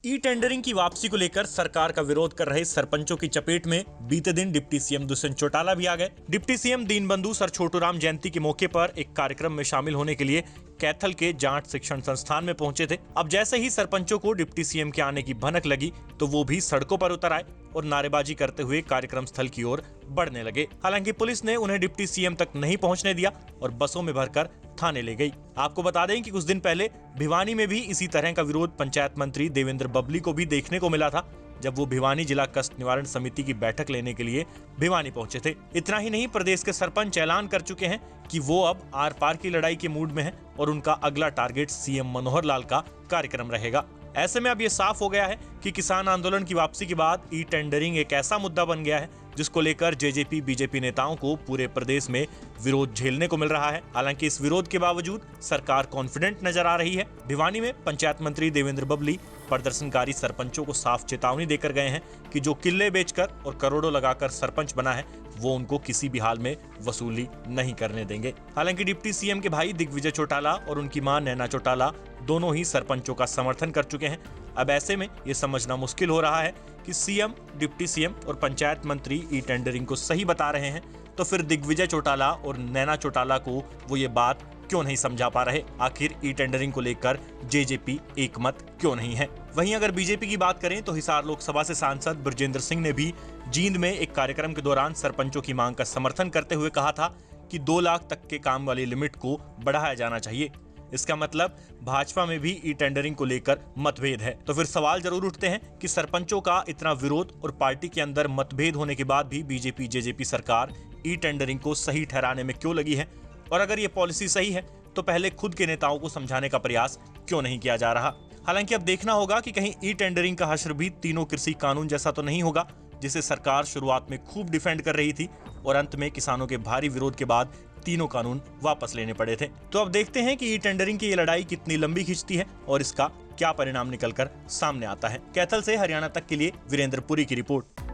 E tendering की वापसी को लेकर सरकार का विरोध कर रहे सरपंचों की चपेट में बीते दिन डिप्टी सीएम दुष्यंत चौटाला भी आ गए। Deputy CM Deenbandhu sir Chhoturam जयंती के मौके पर एक कार्यक्रम में शामिल होने के लिए कैथल के जाट शिक्षण संस्थान में पहुंचे थे। अब जैसे ही सरपंचों को डिप्टी सीएम के आने की भनक लगी तो वो भी सड़कों पर उतर आए और नारेबाजी करते हुए कार्यक्रम स्थल की ओर बढ़ने लगे। हालांकि पुलिस ने उन्हें डिप्टी सीएम तक नहीं पहुंचने दिया और बसों में भरकर थाने ले गई। आपको बता दें कि कुछ दिन पहले भिवानी में भी इसी तरह का विरोध पंचायत मंत्री देवेंद्र बबली को भी देखने को मिला था, जब वो भिवानी जिला कष्ट निवारण समिति की बैठक लेने के लिए भिवानी पहुंचे थे। इतना ही नहीं, प्रदेश के सरपंच ऐलान कर चुके हैं कि वो अब आर पार की लड़ाई के मूड में हैं और उनका अगला टारगेट सीएम मनोहर लाल का कार्यक्रम रहेगा। ऐसे में अब ये साफ हो गया है कि किसान आंदोलन की वापसी के बाद ई टेंडरिंग एक ऐसा मुद्दा बन गया है जिसको लेकर जेजेपी बीजेपी नेताओं को पूरे प्रदेश में विरोध झेलने को मिल रहा है। हालांकि इस विरोध के बावजूद सरकार कॉन्फिडेंट नजर आ रही है। भिवानी में पंचायत मंत्री देवेंद्र बबली प्रदर्शनकारी सरपंचों को साफ चेतावनी देकर गए हैं कि जो किले बेचकर और करोड़ों लगाकर सरपंच बना है वो उनको किसी भी हाल में वसूली नहीं करने देंगे। हालांकि डिप्टी सीएम के भाई दिग्विजय चौटाला और उनकी मां नैना चौटाला दोनों ही सरपंचों का समर्थन कर चुके हैं। अब ऐसे में ये समझना मुश्किल हो रहा है कि सीएम, डिप्टी सीएम और पंचायत मंत्री ई टेंडरिंग को सही बता रहे हैं तो फिर दिग्विजय चौटाला और नैना चौटाला को वो ये बात क्यों नहीं समझा पा रहे। आखिर ई टेंडरिंग को लेकर जेजेपी एकमत क्यों नहीं है। वहीं अगर बीजेपी की बात करें तो हिसार लोकसभा से सांसद बृजेंद्र सिंह ने भी जींद में एक कार्यक्रम के दौरान सरपंचों की मांग का समर्थन करते हुए कहा था कि 2 लाख तक के काम वाली लिमिट को बढ़ाया जाना चाहिए। इसका मतलब भाजपा में भी ई टेंडरिंग को लेकर मतभेद है। तो फिर सवाल जरूर उठते हैं कि सरपंचों का इतना विरोध और पार्टी के अंदर मतभेद होने के बाद भी बीजेपी जेजेपी सरकार ई टेंडरिंग को सही ठहराने में क्यों लगी है, और अगर ये पॉलिसी सही है तो पहले खुद के नेताओं को समझाने का प्रयास क्यों नहीं किया जा रहा। हालांकि अब देखना होगा कि कहीं ई टेंडरिंग का हश्र भी तीनों कृषि कानून जैसा तो नहीं होगा जिसे सरकार शुरुआत में खूब डिफेंड कर रही थी और अंत में किसानों के भारी विरोध के बाद तीनों कानून वापस लेने पड़े थे। तो अब देखते हैं कि ई टेंडरिंग की ये लड़ाई कितनी लंबी खिंचती है और इसका क्या परिणाम निकलकर सामने आता है। कैथल से हरियाणा तक के लिए वीरेंद्र पुरी की रिपोर्ट।